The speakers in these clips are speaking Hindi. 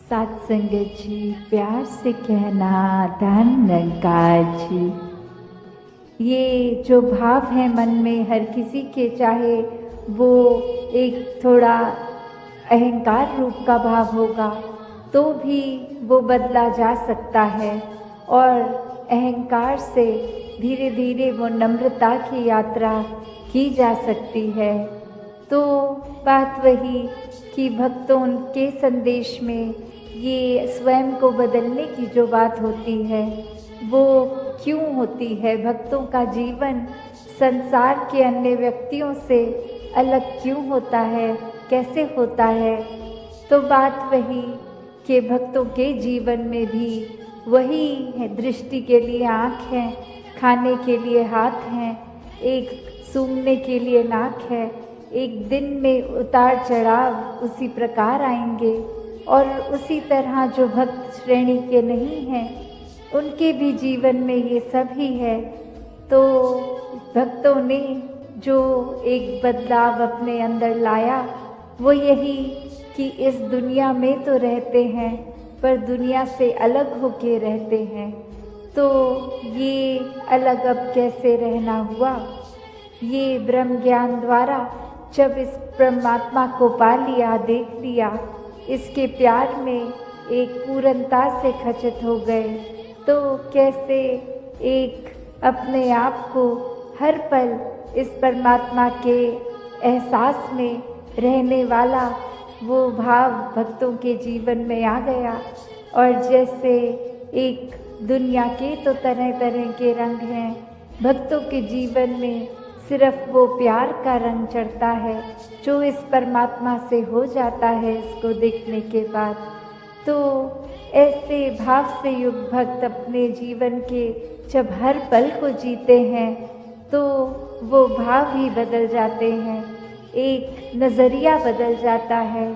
सात संगत जी, प्यार से कहना धन निरंकार जी। ये जो भाव है मन में हर किसी के, चाहे वो एक थोड़ा अहंकार रूप का भाव होगा तो भी वो बदला जा सकता है, और अहंकार से धीरे धीरे वो नम्रता की यात्रा की जा सकती है। तो बात वही कि भक्तों के संदेश में ये स्वयं को बदलने की जो बात होती है वो क्यों होती है, भक्तों का जीवन संसार के अन्य व्यक्तियों से अलग क्यों होता है, कैसे होता है। तो बात वही कि भक्तों के जीवन में भी वही है, दृष्टि के लिए आँख है, खाने के लिए हाथ हैं, एक सूंघने के लिए नाक है। एक दिन में उतार चढ़ाव उसी प्रकार आएंगे, और उसी तरह जो भक्त श्रेणी के नहीं हैं उनके भी जीवन में ये सब ही है। तो भक्तों ने जो एक बदलाव अपने अंदर लाया वो यही कि इस दुनिया में तो रहते हैं पर दुनिया से अलग होके रहते हैं। तो ये अलग अब कैसे रहना हुआ, ये ब्रह्म ज्ञान द्वारा जब इस परमात्मा को पा लिया, देख लिया, इसके प्यार में एक पूर्णता से खचित हो गए, तो कैसे एक अपने आप को हर पल इस परमात्मा के एहसास में रहने वाला वो भाव भक्तों के जीवन में आ गया। और जैसे एक दुनिया के तो तरह तरह के रंग हैं, भक्तों के जीवन में सिर्फ वो प्यार का रंग चढ़ता है जो इस परमात्मा से हो जाता है इसको देखने के बाद। तो ऐसे भाव से युक्त भक्त अपने जीवन के जब हर पल को जीते हैं तो वो भाव ही बदल जाते हैं, एक नज़रिया बदल जाता है।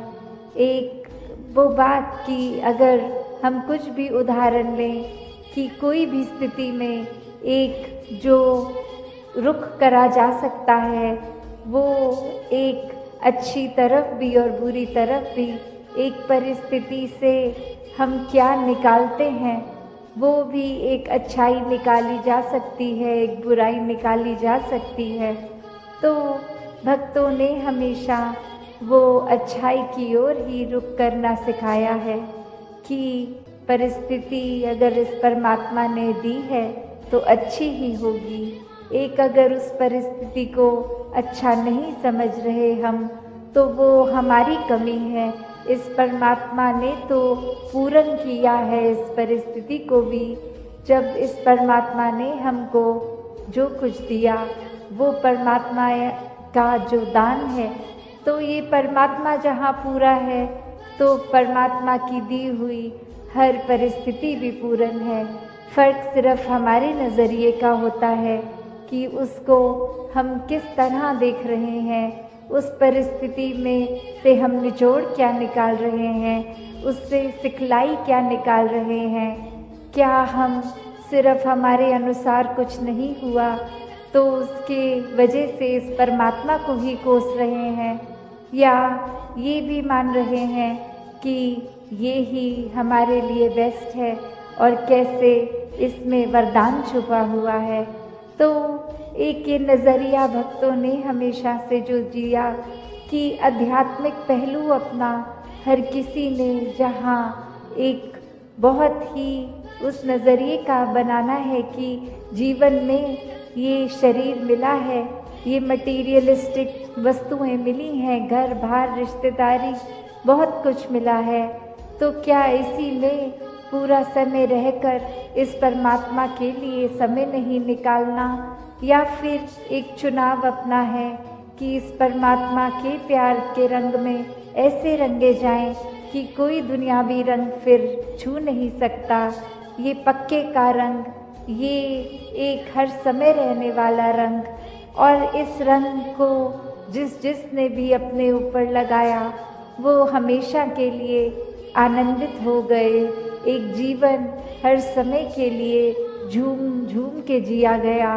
एक वो बात कि अगर हम कुछ भी उदाहरण लें कि कोई भी स्थिति में एक जो रुख करा जा सकता है वो एक अच्छी तरफ भी और बुरी तरफ भी, एक परिस्थिति से हम क्या निकालते हैं वो भी एक अच्छाई निकाली जा सकती है, एक बुराई निकाली जा सकती है। तो भक्तों ने हमेशा वो अच्छाई की ओर ही रुख करना सिखाया है कि परिस्थिति अगर इस परमात्मा ने दी है तो अच्छी ही होगी। एक अगर उस परिस्थिति को अच्छा नहीं समझ रहे हम तो वो हमारी कमी है, इस परमात्मा ने तो पूर्ण किया है इस परिस्थिति को भी। जब इस परमात्मा ने हमको जो कुछ दिया वो परमात्मा का जो दान है, तो ये परमात्मा जहाँ पूरा है तो परमात्मा की दी हुई हर परिस्थिति भी पूर्ण है। फ़र्क सिर्फ हमारे नज़रिए का होता है कि उसको हम किस तरह देख रहे हैं, उस परिस्थिति में से हम निचोड़ क्या निकाल रहे हैं, उससे सिखलाई क्या निकाल रहे हैं। क्या हम सिर्फ हमारे अनुसार कुछ नहीं हुआ तो उसके वजह से इस परमात्मा को ही कोस रहे हैं, या ये भी मान रहे हैं कि ये ही हमारे लिए बेस्ट है और कैसे इसमें वरदान छुपा हुआ है। तो एक ये नज़रिया भक्तों ने हमेशा से जो जिया कि आध्यात्मिक पहलू अपना हर किसी ने जहाँ एक बहुत ही उस नज़रिए का बनाना है कि जीवन में ये शरीर मिला है, ये मटीरियलिस्टिक वस्तुएं मिली हैं, घर बार रिश्तेदारी बहुत कुछ मिला है, तो क्या इसी में पूरा समय रहकर इस परमात्मा के लिए समय नहीं निकालना, या फिर एक चुनाव अपना है कि इस परमात्मा के प्यार के रंग में ऐसे रंगे जाएं कि कोई दुनियावी रंग फिर छू नहीं सकता। ये पक्के का रंग, ये एक हर समय रहने वाला रंग, और इस रंग को जिसने भी अपने ऊपर लगाया वो हमेशा के लिए आनंदित हो गए। एक जीवन हर समय के लिए झूम झूम के जिया गया।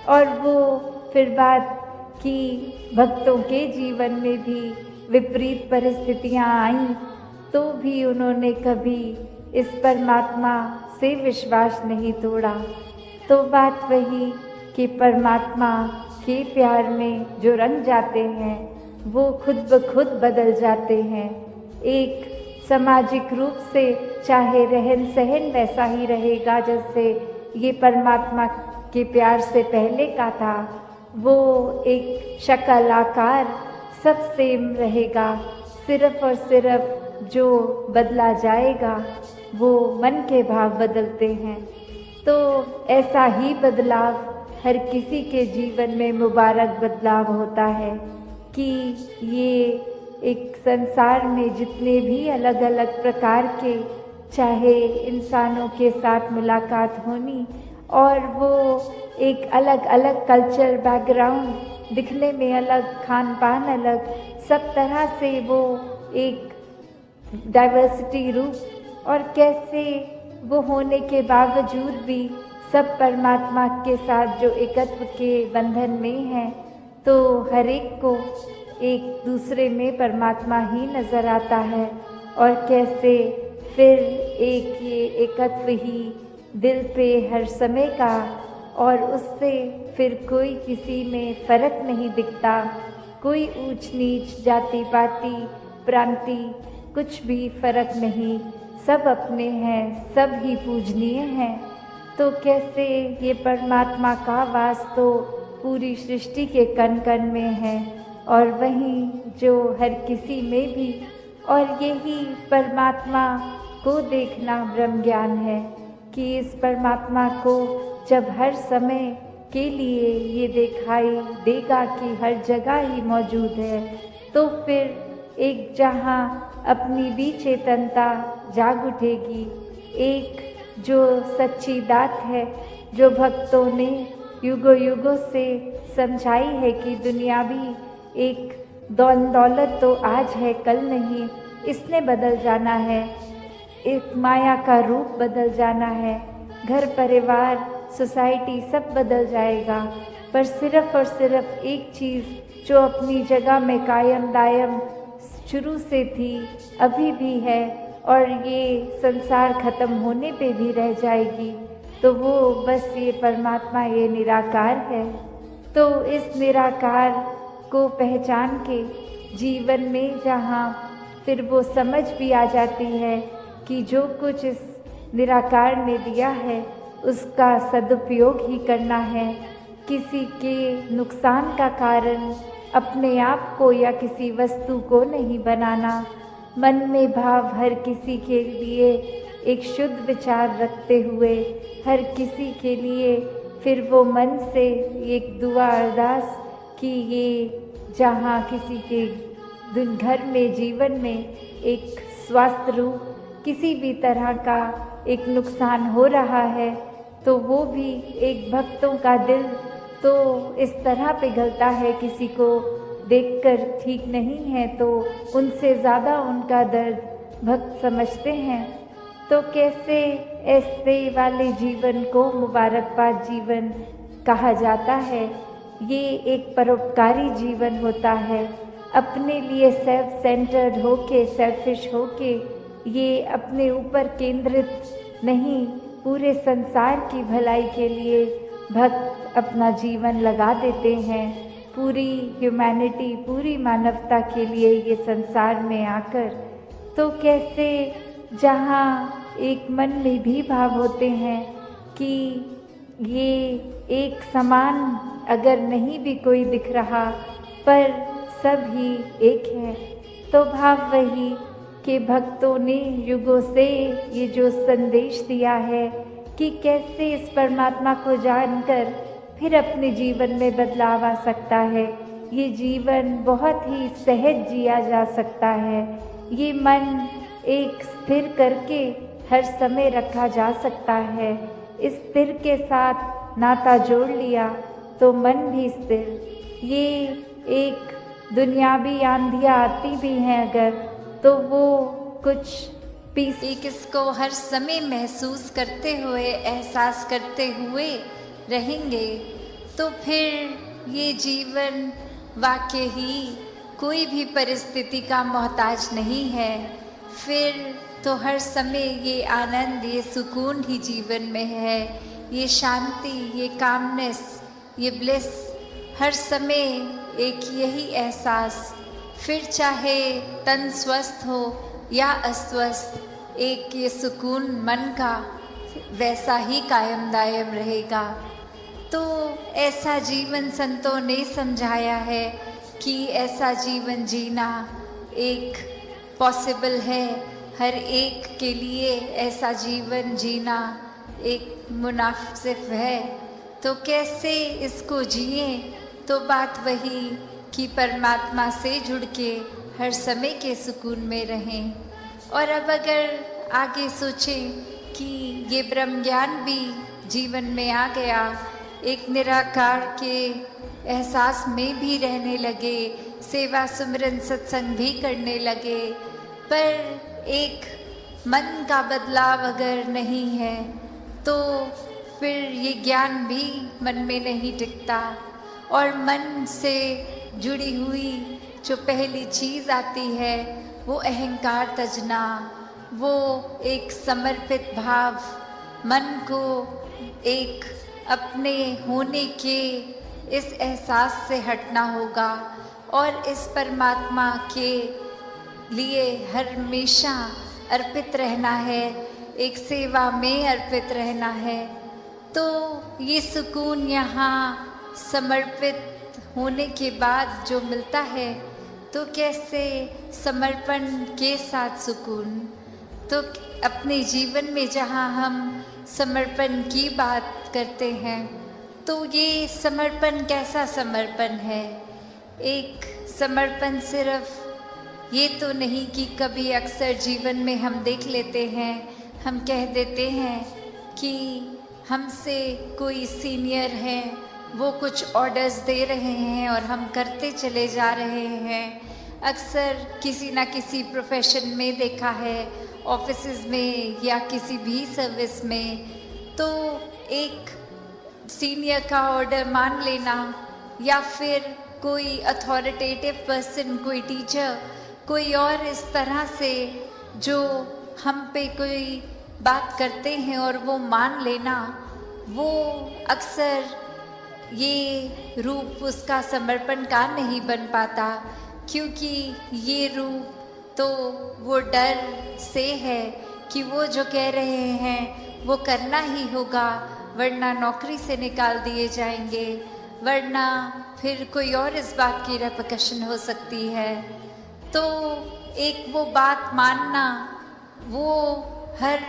और वो फिर बात कि भक्तों के जीवन में भी विपरीत परिस्थितियां आईं तो भी उन्होंने कभी इस परमात्मा से विश्वास नहीं तोड़ा। तो बात वही कि परमात्मा के प्यार में जो रंग जाते हैं वो खुद ब खुद बदल जाते हैं। एक सामाजिक रूप से चाहे रहन सहन वैसा ही रहेगा जैसे ये परमात्मा के प्यार से पहले का था, वो एक शक्ल आकार सब सेम रहेगा। सिर्फ और सिर्फ जो बदला जाएगा वो मन के भाव बदलते हैं। तो ऐसा ही बदलाव हर किसी के जीवन में मुबारक बदलाव होता है कि ये एक संसार में जितने भी अलग अलग प्रकार के चाहे इंसानों के साथ मुलाकात होनी और वो एक अलग अलग कल्चर बैकग्राउंड, दिखने में अलग, खान पान अलग, सब तरह से वो एक डाइवर्सिटी रूप और कैसे वो होने के बावजूद भी सब परमात्मा के साथ जो एकत्व के बंधन में हैं, तो हर एक को एक दूसरे में परमात्मा ही नज़र आता है। और कैसे फिर एक ये एकत्व ही दिल पे हर समय का, और उससे फिर कोई किसी में फ़र्क नहीं दिखता, कोई ऊंच नीच जाति पाति प्रांति कुछ भी फ़र्क नहीं, सब अपने हैं, सब ही पूजनीय हैं। तो कैसे ये परमात्मा का वास तो पूरी सृष्टि के कण कण में है और वहीं जो हर किसी में भी, और यही परमात्मा को देखना ब्रह्म ज्ञान है कि इस परमात्मा को जब हर समय के लिए ये दिखाई देगा कि हर जगह ही मौजूद है, तो फिर एक जहाँ अपनी भी चेतनता जाग उठेगी। एक जो सच्ची दात है जो भक्तों ने युगों युगों से समझाई है कि दुनिया भी एक दौलत तो आज है कल नहीं, इसने बदल जाना है, एक माया का रूप बदल जाना है, घर परिवार सोसाइटी सब बदल जाएगा, पर सिर्फ और सिर्फ एक चीज़ जो अपनी जगह में कायम दायम शुरू से थी, अभी भी है और ये संसार खत्म होने पे भी रह जाएगी, तो वो बस ये परमात्मा, ये निराकार है। तो इस निराकार को पहचान के जीवन में जहाँ फिर वो समझ भी आ जाती है कि जो कुछ इस निराकार ने दिया है उसका सदुपयोग ही करना है, किसी के नुकसान का कारण अपने आप को या किसी वस्तु को नहीं बनाना, मन में भाव हर किसी के लिए एक शुद्ध विचार रखते हुए हर किसी के लिए फिर वो मन से एक दुआ अरदास कि ये जहाँ किसी के घर में जीवन में एक स्वास्थ्य रूप किसी भी तरह का एक नुकसान हो रहा है, तो वो भी एक भक्तों का दिल तो इस तरह पिघलता है, किसी को देखकर ठीक नहीं है तो उनसे ज़्यादा उनका दर्द भक्त समझते हैं। तो कैसे ऐसे वाले जीवन को मुबारकबाद जीवन कहा जाता है। ये एक परोपकारी जीवन होता है, अपने लिए सेल्फ सेंटर्ड होके, सेल्फिश होके, ये अपने ऊपर केंद्रित नहीं, पूरे संसार की भलाई के लिए भक्त अपना जीवन लगा देते हैं, पूरी ह्यूमैनिटी, पूरी मानवता के लिए ये संसार में आकर। तो कैसे जहाँ एक मन में भी भाव होते हैं कि ये एक समान अगर नहीं भी कोई दिख रहा पर सब ही एक है, तो भाव वही कि भक्तों ने युगों से ये जो संदेश दिया है कि कैसे इस परमात्मा को जानकर फिर अपने जीवन में बदलाव आ सकता है, ये जीवन बहुत ही सहज जिया जा सकता है, ये मन एक स्थिर करके हर समय रखा जा सकता है। इस स्थिर के साथ नाता जोड़ लिया तो मन भी स्थिर। ये एक दुनियावी आंधियाँ आती भी हैं अगर, तो वो कुछ पीस एक इसको हर समय महसूस करते हुए, एहसास करते हुए रहेंगे, तो फिर ये जीवन वाकई ही कोई भी परिस्थिति का मोहताज नहीं है। फिर तो हर समय ये आनंद, ये सुकून ही जीवन में है, ये शांति, ये कामनेस, ये ब्लिस, हर समय एक यही एहसास। फिर चाहे तन स्वस्थ हो या अस्वस्थ, एक ये सुकून मन का वैसा ही कायम दायम रहेगा। तो ऐसा जीवन संतों ने समझाया है कि ऐसा जीवन जीना एक पॉसिबल है, हर एक के लिए ऐसा जीवन जीना एक मुनासिब है। तो कैसे इसको जिए? तो बात वही कि परमात्मा से जुड़ के हर समय के सुकून में रहें। और अब अगर आगे सोचें कि ये ब्रह्म ज्ञान भी जीवन में आ गया, एक निराकार के एहसास में भी रहने लगे, सेवा सुमिरन सत्संग भी करने लगे, पर एक मन का बदलाव अगर नहीं है तो फिर ये ज्ञान भी मन में नहीं टिकता। और मन से जुड़ी हुई जो पहली चीज़ आती है वो अहंकार तजना, वो एक समर्पित भाव, मन को एक अपने होने के इस एहसास से हटना होगा और इस परमात्मा के लिए हमेशा अर्पित रहना है, एक सेवा में अर्पित रहना है। तो ये सुकून यहाँ समर्पित होने के बाद जो मिलता है, तो कैसे समर्पण के साथ सुकून। तो अपने जीवन में जहाँ हम समर्पण की बात करते हैं, तो ये समर्पण कैसा समर्पण है? एक समर्पण सिर्फ ये तो नहीं कि कभी अक्सर जीवन में हम देख लेते हैं, हम कह देते हैं कि हमसे कोई सीनियर है, वो कुछ ऑर्डर्स दे रहे हैं और हम करते चले जा रहे हैं। अक्सर किसी ना किसी प्रोफेशन में देखा है, ऑफिसेज में या किसी भी सर्विस में, तो एक सीनियर का ऑर्डर मान लेना या फिर कोई अथॉरिटेटिव पर्सन, कोई टीचर, कोई और इस तरह से जो हम पे कोई बात करते हैं और वो मान लेना, वो अक्सर ये रूप उसका समर्पण का नहीं बन पाता, क्योंकि ये रूप तो वो डर से है कि वो जो कह रहे हैं वो करना ही होगा, वरना नौकरी से निकाल दिए जाएंगे, वरना फिर कोई और इस बात की रेपकशन हो सकती है। तो एक वो बात मानना वो हर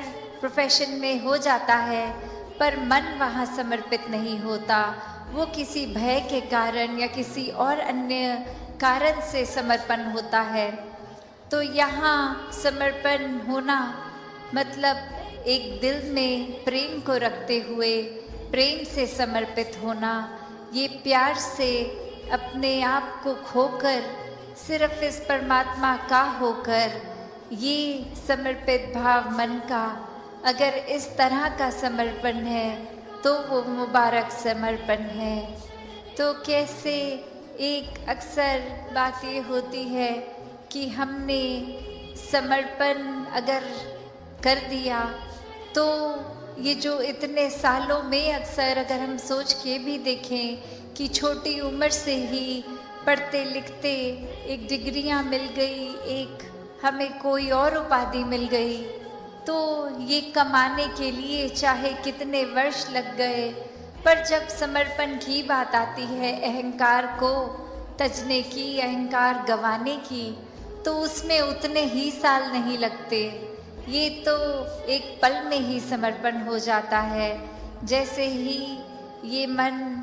प्रोफेशन में हो जाता है, पर मन वहाँ समर्पित नहीं होता, वो किसी भय के कारण या किसी और अन्य कारण से समर्पण होता है। तो यहाँ समर्पण होना मतलब एक दिल में प्रेम को रखते हुए प्रेम से समर्पित होना, ये प्यार से अपने आप को खोकर सिर्फ इस परमात्मा का होकर, ये समर्पित भाव मन का अगर इस तरह का समर्पण है तो वो मुबारक समर्पण है। तो कैसे एक अक्सर बात ये होती है कि हमने समर्पण अगर कर दिया तो ये जो इतने सालों में अक्सर अगर हम सोच के भी देखें कि छोटी उम्र से ही पढ़ते लिखते एक डिग्रियां मिल गई, एक हमें कोई और उपाधि मिल गई, तो ये कमाने के लिए चाहे कितने वर्ष लग गए, पर जब समर्पण की बात आती है, अहंकार को तजने की, अहंकार गंवाने की, तो उसमें उतने ही साल नहीं लगते। ये तो एक पल में ही समर्पण हो जाता है। जैसे ही ये मन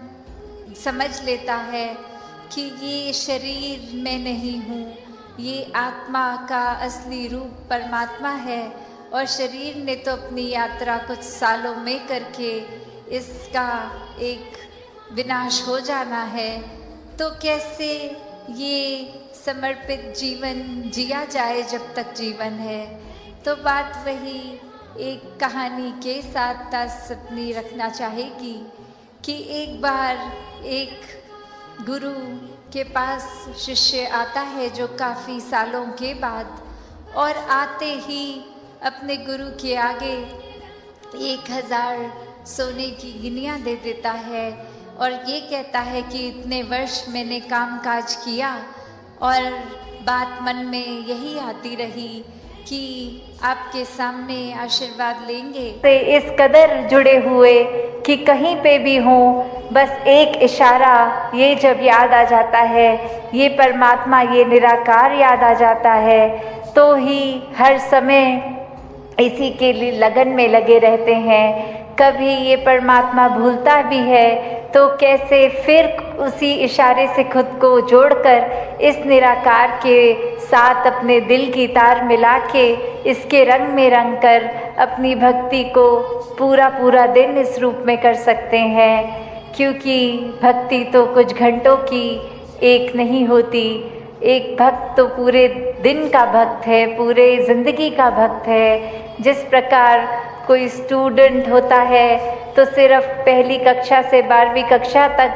समझ लेता है कि ये शरीर मैं नहीं हूँ, ये आत्मा का असली रूप परमात्मा है और शरीर ने तो अपनी यात्रा कुछ सालों में करके इसका एक विनाश हो जाना है, तो कैसे ये समर्पित जीवन जिया जाए जब तक जीवन है। तो बात वही एक कहानी के साथ तास अपनी रखना चाहेगी कि एक बार एक गुरु के पास शिष्य आता है जो काफ़ी सालों के बाद, और आते ही अपने गुरु के आगे 1000 सोने की गिनियाँ दे देता है और ये कहता है कि इतने वर्ष मैंने काम काज किया, और बात मन में यही आती रही कि आपके सामने आशीर्वाद लेंगे। से इस कदर जुड़े हुए कि कहीं पे भी हों, बस एक इशारा ये जब याद आ जाता है, ये परमात्मा, ये निराकार याद आ जाता है, तो ही हर समय इसी के लिए लगन में लगे रहते हैं। कभी ये परमात्मा भूलता भी है तो कैसे फिर उसी इशारे से खुद को जोड़कर इस निराकार के साथ अपने दिल की तार मिला के इसके रंग में रंग कर अपनी भक्ति को पूरा दिन इस रूप में कर सकते हैं। क्योंकि भक्ति तो कुछ घंटों की एक नहीं होती, एक भक्त तो पूरे दिन का भक्त है, पूरे ज़िंदगी का भक्त है। जिस प्रकार कोई स्टूडेंट होता है तो सिर्फ पहली कक्षा से 12वीं कक्षा तक,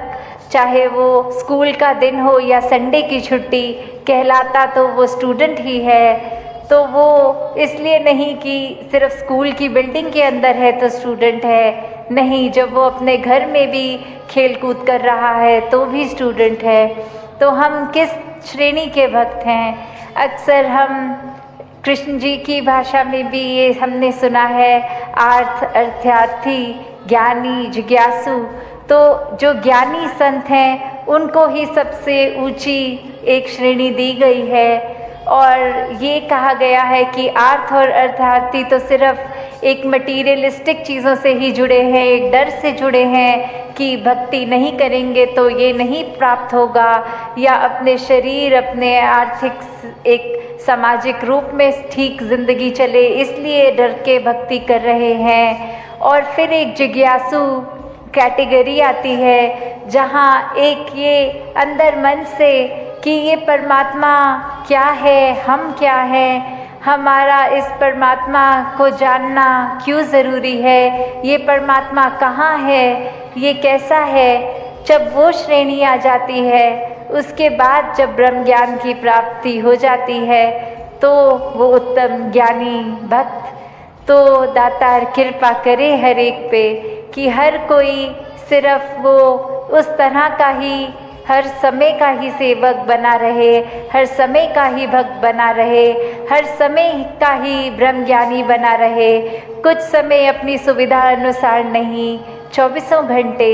चाहे वो स्कूल का दिन हो या संडे की छुट्टी, कहलाता तो वो स्टूडेंट ही है। तो वो इसलिए नहीं कि सिर्फ स्कूल की बिल्डिंग के अंदर है तो स्टूडेंट है, नहीं, जब वो अपने घर में भी खेल कूद कर रहा है तो भी स्टूडेंट है। तो हम किस श्रेणी के भक्त हैं? अक्सर हम कृष्ण जी की भाषा में भी ये हमने सुना है, अर्थार्थी, ज्ञानी, जिज्ञासु। तो जो ज्ञानी संत हैं उनको ही सबसे ऊंची एक श्रेणी दी गई है, और ये कहा गया है कि अर्थ और अर्थार्थी तो सिर्फ एक मटीरियलिस्टिक चीज़ों से ही जुड़े हैं, एक डर से जुड़े हैं कि भक्ति नहीं करेंगे तो ये नहीं प्राप्त होगा, या अपने शरीर, अपने आर्थिक एक सामाजिक रूप में ठीक जिंदगी चले, इसलिए डर के भक्ति कर रहे हैं। और फिर एक जिज्ञासु कैटेगरी आती है जहाँ एक ये अंदर मन से कि ये परमात्मा क्या है, हम क्या हैं, हमारा इस परमात्मा को जानना क्यों ज़रूरी है, ये परमात्मा कहाँ है, ये कैसा है। जब वो श्रेणी आ जाती है, उसके बाद जब ब्रह्म ज्ञान की प्राप्ति हो जाती है तो वो उत्तम ज्ञानी भक्त, तो दातार कृपा करे हर एक पे कि हर कोई सिर्फ वो उस तरह का ही हर समय का ही सेवक बना रहे, हर समय का ही भक्त बना रहे, हर समय का ही ब्रह्मज्ञानी बना रहे। कुछ समय अपनी सुविधा अनुसार नहीं, 24 घंटे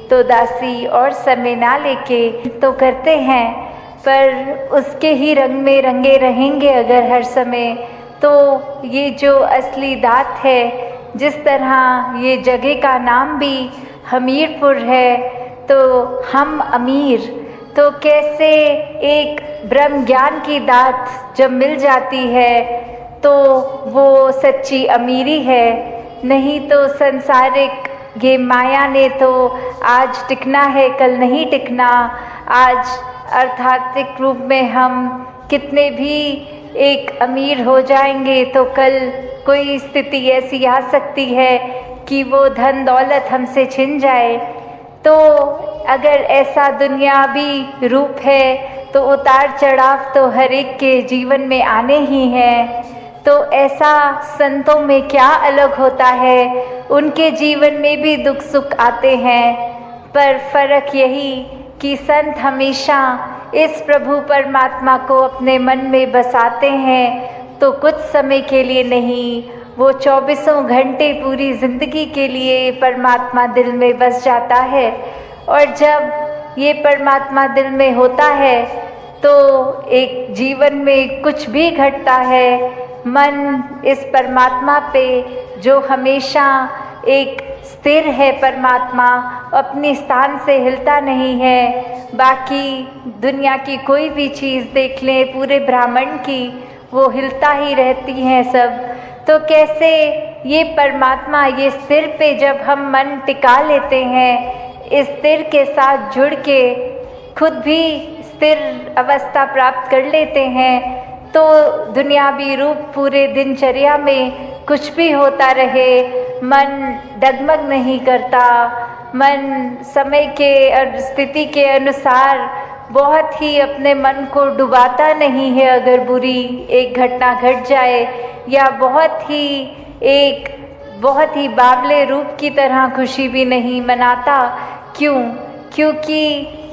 तो दासी और समय ना लेके तो करते हैं, पर उसके ही रंग में रंगे रहेंगे अगर हर समय, तो ये जो असली दात है, जिस तरह ये जगह का नाम भी हमीरपुर है, तो हम अमीर, तो कैसे एक ब्रह्म ज्ञान की दात जब मिल जाती है तो वो सच्ची अमीरी है। नहीं तो सांसारिक ये माया ने तो आज टिकना है, कल नहीं टिकना। आज अर्थात्मिक रूप में हम कितने भी एक अमीर हो जाएंगे तो कल कोई स्थिति ऐसी आ सकती है कि वो धन दौलत हमसे छिन जाए। तो अगर ऐसा दुनियावी रूप है तो उतार चढ़ाव तो हर एक के जीवन में आने ही हैं। तो ऐसा संतों में क्या अलग होता है, उनके जीवन में भी दुख सुख आते हैं, पर फर्क यही कि संत हमेशा इस प्रभु परमात्मा को अपने मन में बसाते हैं, तो कुछ समय के लिए नहीं, वो 24 घंटे पूरी ज़िंदगी के लिए परमात्मा दिल में बस जाता है। और जब ये परमात्मा दिल में होता है तो एक जीवन में कुछ भी घटता है, मन इस परमात्मा पे जो हमेशा एक स्थिर है, परमात्मा अपने स्थान से हिलता नहीं है। बाकी दुनिया की कोई भी चीज़ देख लें, पूरे ब्रह्मांड की, वो हिलता ही रहती हैं सब। तो कैसे ये परमात्मा, ये स्थिर पे जब हम मन टिका लेते हैं, इस स्थिर के साथ जुड़ के खुद भी स्थिर अवस्था प्राप्त कर लेते हैं, तो दुनियावी रूप पूरे दिनचर्या में कुछ भी होता रहे, मन डगमग नहीं करता, मन समय के और स्थिति के अनुसार बहुत ही अपने मन को डुबाता नहीं है अगर बुरी एक घटना घट जाए, या बहुत ही बावले रूप की तरह खुशी भी नहीं मनाता। क्यों? क्योंकि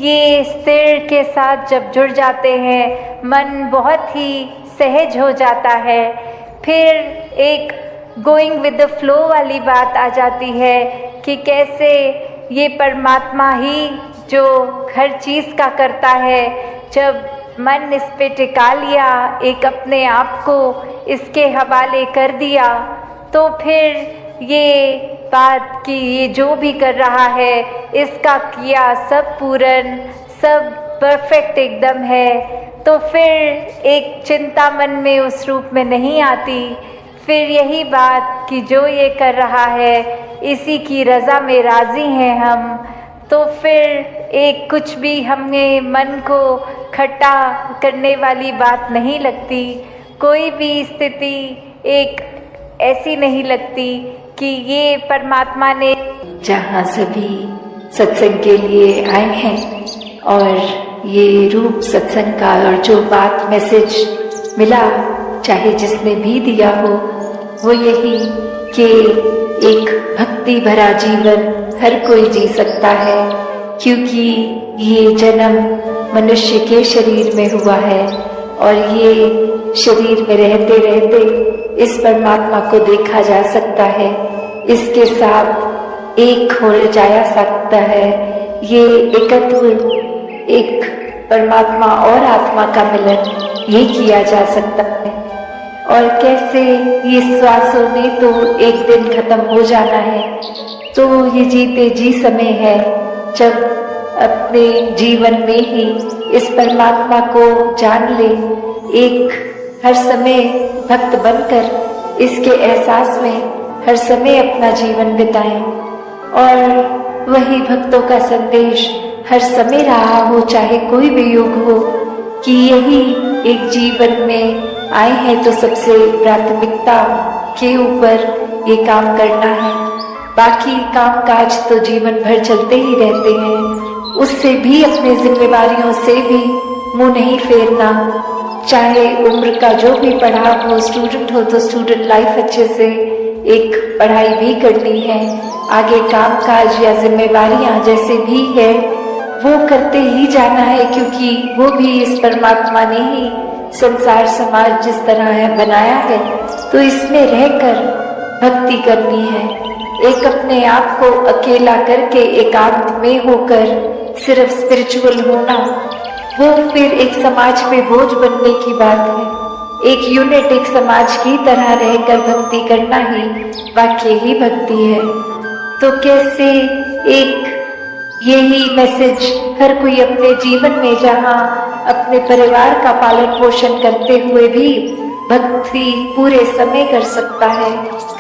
ये स्थिर के साथ जब जुड़ जाते हैं मन बहुत ही सहज हो जाता है। फिर एक गोइंग विद द फ्लो वाली बात आ जाती है कि कैसे ये परमात्मा ही जो हर चीज़ का करता है, जब मन इस पे टिका लिया, एक अपने आप को इसके हवाले कर दिया, तो फिर ये बात कि ये जो भी कर रहा है इसका किया सब पूर्ण, सब परफेक्ट एकदम है, तो फिर एक चिंता मन में उस रूप में नहीं आती। फिर यही बात कि जो ये कर रहा है इसी की रज़ा में राज़ी हैं हम, तो फिर एक कुछ भी हमें मन को खट्टा करने वाली बात नहीं लगती। कोई भी स्थिति एक ऐसी नहीं लगती कि ये परमात्मा ने, जहाँ सभी सत्संग के लिए आए हैं और ये रूप सत्संग का और जो बात मैसेज मिला, चाहे जिसने भी दिया हो, वो यही कि एक भक्ति भरा जीवन हर कोई जी सकता है, क्योंकि ये जन्म मनुष्य के शरीर में हुआ है और ये शरीर में रहते रहते इस परमात्मा को देखा जा सकता है, इसके साथ एक हो जाया सकता है। ये एकत्व, एक परमात्मा और आत्मा का मिलन ये किया जा सकता है। और कैसे ये श्वासों ने तो एक दिन खत्म हो जाना है, तो ये जीते जी समय है जब अपने जीवन में ही इस परमात्मा को जान ले, एक हर समय भक्त बनकर इसके एहसास में हर समय अपना जीवन बिताएं। और वही भक्तों का संदेश हर समय रहा हो, चाहे कोई भी युग हो, कि यही एक जीवन में आए हैं तो सबसे प्राथमिकता के ऊपर ये काम करना है। बाकी काम काज तो जीवन भर चलते ही रहते हैं, उससे भी अपने जिम्मेवारियों से भी मुंह नहीं फेरना। चाहे उम्र का जो भी पढ़ाव हो, स्टूडेंट हो तो स्टूडेंट लाइफ अच्छे से एक पढ़ाई भी करनी है, आगे काम काज या जिम्मेवारियां जैसे भी है वो करते ही जाना है, क्योंकि वो भी इस परमात्मा ने ही संसार समाज जिस तरह है बनाया है, तो इसमें रहकर भक्ति करनी है। एक अपने आप को अकेला करके एकांत में होकर सिर्फ स्पिरिचुअल होना, वो फिर एक समाज में बोझ बनने की बात है। एक यूनिट, एक समाज की तरह रहकर भक्ति करना ही वाकई ही भक्ति है। तो कैसे एक यही मैसेज हर कोई अपने जीवन में, जहाँ अपने परिवार का पालन पोषण करते हुए भी भक्ति पूरे समय कर सकता है,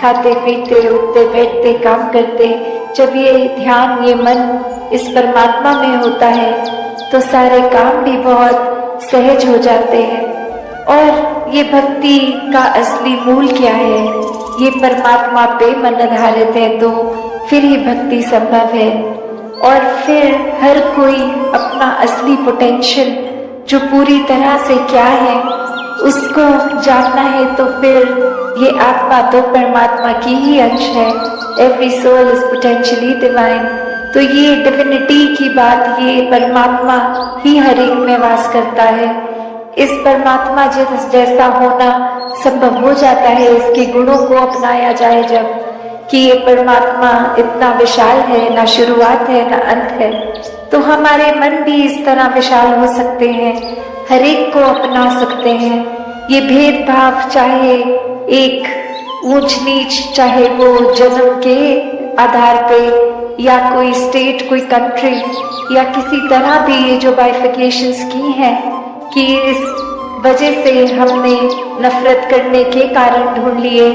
खाते पीते उठते बैठते काम करते, जब ये ध्यान, ये मन इस परमात्मा में होता है तो सारे काम भी बहुत सहज हो जाते हैं। और ये भक्ति का असली मूल क्या है? ये परमात्मा पे मन आधारित है, तो फिर ही भक्ति संभव है। और फिर हर कोई अपना असली पोटेंशियल जो पूरी तरह से क्या है उसको जानना है, तो फिर ये आत्मा तो परमात्मा की ही अंश है। Every soul is potentially divine. तो ये डिविनिटी की बात, ये परमात्मा ही हर एक में वास करता है। इस परमात्मा जैसा होना संभव हो जाता है इसके गुणों को अपनाया जाए जब, कि ये परमात्मा इतना विशाल है, ना शुरुआत है ना अंत है। तो हमारे मन भी इस तरह विशाल हो सकते हैं, हर एक को अपना सकते हैं। ये भेदभाव, चाहे एक ऊंच नीच, चाहे वो जन्म के आधार पे या कोई स्टेट, कोई कंट्री या किसी तरह भी, ये जो बाइफिकेशंस की हैं कि इस वजह से हमने नफरत करने के कारण ढूंढ लिए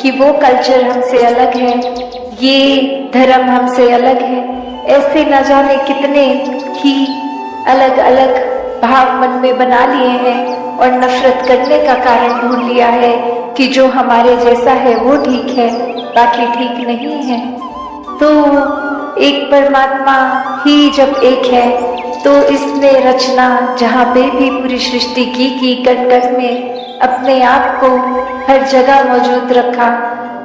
कि वो कल्चर हमसे अलग है, ये धर्म हमसे अलग है। ऐसे न जाने कितने ही अलग अलग भाव मन में बना लिए हैं और नफरत करने का कारण ढूंढ लिया है कि जो हमारे जैसा है वो ठीक है, बाकी ठीक नहीं है। तो एक परमात्मा ही जब एक है तो इसने रचना जहाँ पे भी पूरी सृष्टि की कण कण में अपने आप को हर जगह मौजूद रखा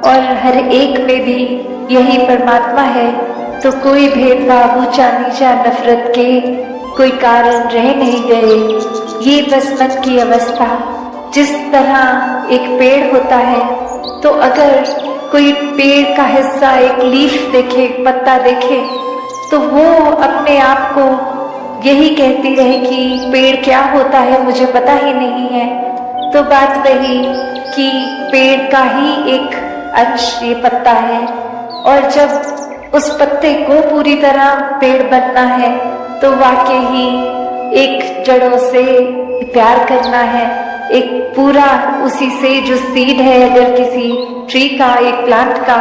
और हर एक में भी यही परमात्मा है। तो कोई भेदभाव, ऊंचा नीचा, नफरत के कोई कारण रह नहीं गए। ये बस मन की अवस्था। जिस तरह एक पेड़ होता है, तो अगर कोई पेड़ का हिस्सा, एक लीफ देखे, एक पत्ता देखे, तो वो अपने आप को यही कहती रहे कि पेड़ क्या होता है मुझे पता ही नहीं है। तो बात रही कि पेड़ का ही एक अंश ये पत्ता है, और जब उस पत्ते को पूरी तरह पेड़ बनना है तो वाकई ही एक जड़ों से प्यार करना है, एक पूरा उसी से जो सीड है अगर किसी ट्री का, एक प्लांट का,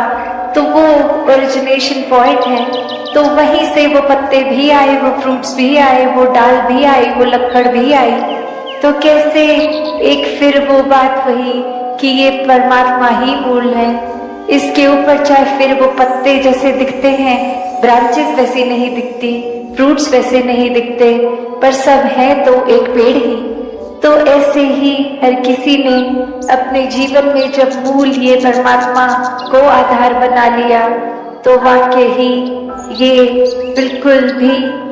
तो वो ओरिजिनेशन पॉइंट है। तो वहीं से वो पत्ते भी आए, वो फ्रूट्स भी आए, वो डाल भी आई, वो लकड़ भी आई। तो कैसे एक फिर वो बात वही कि ये परमात्मा ही मूल है। इसके ऊपर चाहे फिर वो पत्ते जैसे दिखते हैं, ब्रांचेस वैसी नहीं दिखती, फ्रूट्स वैसे नहीं दिखते, पर सब है तो एक पेड़ ही। तो ऐसे ही हर किसी ने अपने जीवन में जब मूल ये परमात्मा को आधार बना लिया, तो वाकई ही ये बिल्कुल भी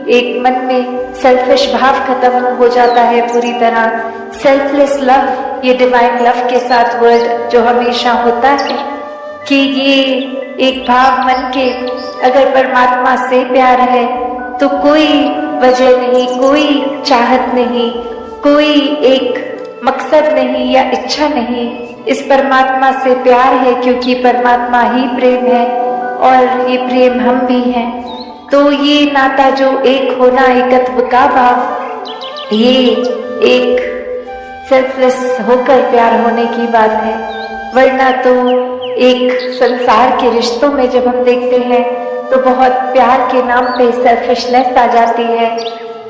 एक मन में सेल्फिश भाव खत्म हो जाता है पूरी तरह। सेल्फलेस लव, ये डिवाइन लव के साथ वर्ड जो हमेशा होता है कि ये एक भाव मन के, अगर परमात्मा से प्यार है तो कोई वजह नहीं, कोई चाहत नहीं, कोई एक मकसद नहीं या इच्छा नहीं, इस परमात्मा से प्यार है क्योंकि परमात्मा ही प्रेम है और ये प्रेम हम भी हैं। तो ये नाता जो एक होना, एकत्व का भाव, ये एक सेल्फलेस होकर प्यार होने की बात है। वरना तो एक संसार के रिश्तों में जब हम देखते हैं तो बहुत प्यार के नाम पे सेल्फिशनेस आ जाती है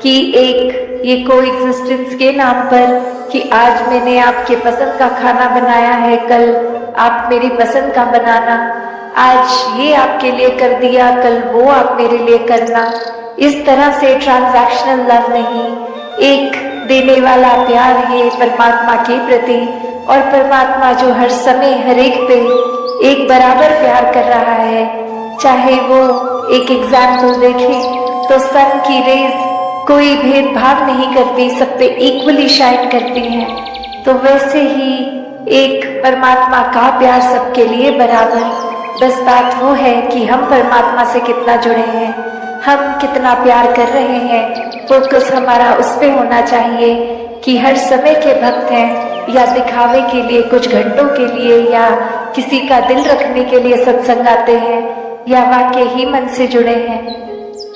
कि एक ये कोएग्जिस्टेंस के नाम पर कि आज मैंने आपके पसंद का खाना बनाया है, कल आप मेरी पसंद का बनाना, आज ये आपके लिए कर दिया, कल वो आप मेरे लिए करना। इस तरह से ट्रांजैक्शनल लव नहीं, एक देने वाला प्यार ये परमात्मा के प्रति, और परमात्मा जो हर समय हर एक पे एक बराबर प्यार कर रहा है। चाहे वो एक एग्जाम्पल देखें तो सन की रेज कोई भेदभाव नहीं करती, सब पे इक्वली शाइन करती हैं। तो वैसे ही एक परमात्मा का प्यार सबके लिए बराबर। बस बात वो है कि हम परमात्मा से कितना जुड़े हैं, हम कितना प्यार कर रहे हैं। फोकस हमारा उस पे होना चाहिए कि हर समय के भक्त हैं या दिखावे के लिए कुछ घंटों के लिए या किसी का दिल रखने के लिए सत्संग आते हैं या वाकई ही मन से जुड़े हैं।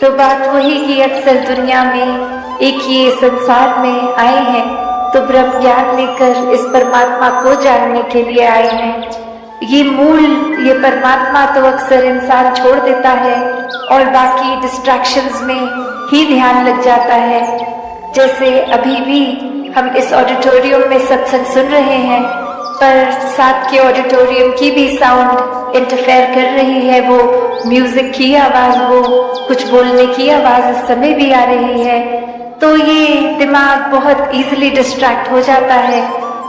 तो बात वही कि अक्सर दुनिया में एक ये संसार में आए हैं तो ब्रह्म ज्ञान लेकर इस परमात्मा को जानने के लिए आए हैं। ये मूल, ये परमात्मा तो अक्सर इंसान छोड़ देता है और बाकी डिस्ट्रैक्शंस में ही ध्यान लग जाता है। जैसे अभी भी हम इस ऑडिटोरियम में सत्संग सुन रहे हैं, पर साथ के ऑडिटोरियम की भी साउंड इंटरफेयर कर रही है, वो म्यूजिक की आवाज, वो कुछ बोलने की आवाज इस समय भी आ रही है। तो ये दिमाग बहुत इजीली डिस्ट्रैक्ट हो जाता है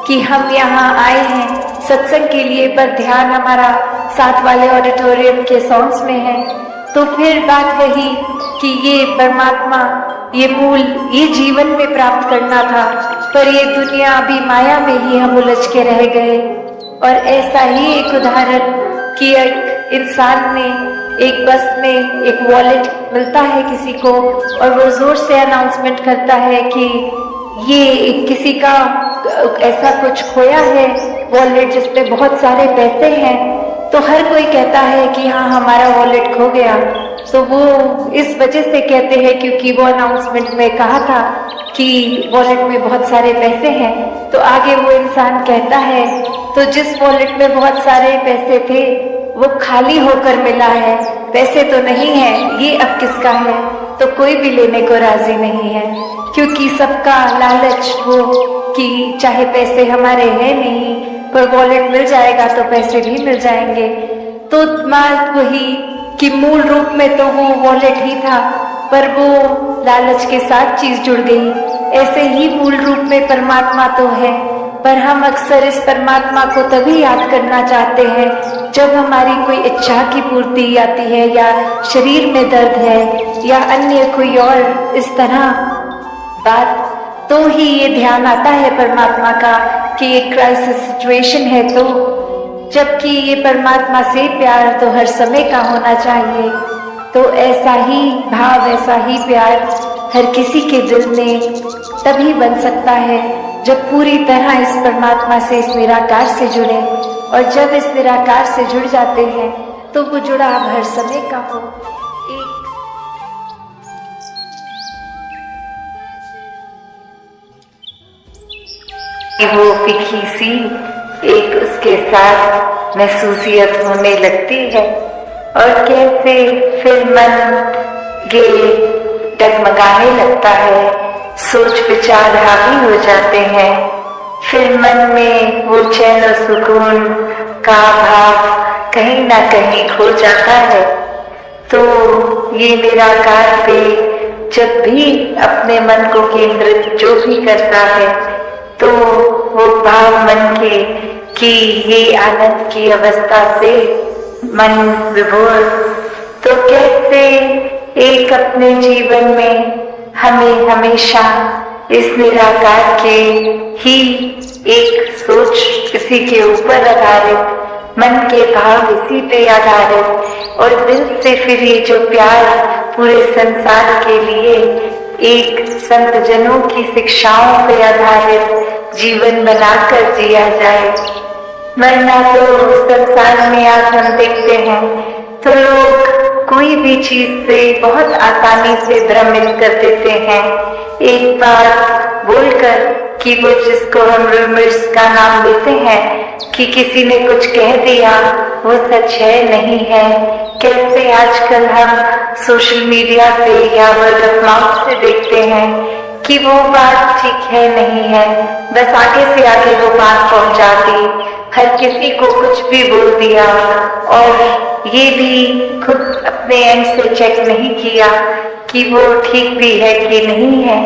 कि हम यहाँ आए हैं सत्संग के लिए, पर ध्यान हमारा साथ वाले ऑडिटोरियम के सॉन्ग्स में है। तो फिर बात वही कि ये परमात्मा, ये मूल, ये जीवन में प्राप्त करना था, पर ये दुनिया अभी माया में ही हम उलझ के रह गए। और ऐसा ही एक उदाहरण कि एक इंसान ने एक बस में एक वॉलेट मिलता है किसी को और वो जोर से अनाउंसमेंट करता है कि ये किसी का ऐसा कुछ खोया है वॉलेट जिसमें बहुत सारे पैसे हैं। तो हर कोई कहता है कि हाँ हमारा वॉलेट खो गया। तो वो इस वजह से कहते हैं क्योंकि वो अनाउंसमेंट में कहा था कि वॉलेट में बहुत सारे पैसे हैं। तो आगे वो इंसान कहता है तो जिस वॉलेट में बहुत सारे पैसे थे वो खाली होकर मिला है, पैसे तो नहीं है, ये अब किसका है? तो कोई भी लेने को राजी नहीं है क्योंकि सबका लालच वो कि चाहे पैसे हमारे हैं नहीं, पर वॉलेट मिल जाएगा तो पैसे भी मिल जाएंगे। तो बात वही कि मूल रूप में तो वो वॉलेट ही था, पर वो लालच के साथ चीज जुड़ गई। ऐसे ही मूल रूप में परमात्मा तो है, पर हम अक्सर इस परमात्मा को तभी याद करना चाहते हैं जब हमारी कोई इच्छा की पूर्ति आती है, या शरीर में दर्द है, या अन्य कोई और इस तरह बात, तो ही ये ध्यान आता है परमात्मा का कि ये क्राइसिस सिचुएशन है। तो जबकि ये परमात्मा से प्यार तो हर समय का होना चाहिए। तो ऐसा ही भाव, ऐसा ही प्यार हर किसी के दिल में तभी बन सकता है जब पूरी तरह इस परमात्मा से, इस निराकार से जुड़े। और जब इस निराकार से जुड़ जाते हैं तो वो जुड़ाव हर समय का हो। वो फीकी सी एक उसके साथ महसूसियत होने लगती है, और कैसे फिर मन ये डगमगाने लगता है, सोच विचार हावी हो जाते हैं, फिर मन में वो चैन और सुकून का भाव कहीं ना कहीं खो जाता है। तो ये निराकार पे जब भी अपने मन को केंद्रित जो भी करता है, तो वो भाव मन के कि ये आनंद की अवस्था से मन विभोर, तो कैसे एक अपने जीवन में हमें हमेशा इस निराकार के ही एक सोच, इसी के ऊपर आधारित, मन के भाव इसी पे आधारित, और दिल से फिर ये जो प्यार पूरे संसार के लिए एक संत जनों की शिक्षाओं पे आधारित जीवन बनाकर जिया जाए। वरना तो संसार में आज हम देखते हैं तो लोग कोई भी चीज से बहुत आसानी से भ्रमित कर देते हैं, एक बात बोलकर कि वो जिसको हम रूमर्स का नाम देते हैं कि किसी ने कुछ कह दिया वो सच है नहीं है। कैसे आजकल हम सोशल मीडिया पे या वर्ड ऑफ माउथ से देखते हैं कि वो बात ठीक है नहीं है, बस आगे से आगे वो बात पहुंचा दी, हर किसी को कुछ भी बोल दिया, और ये भी खुद अपने एंड से चेक नहीं किया कि वो ठीक भी है कि नहीं है।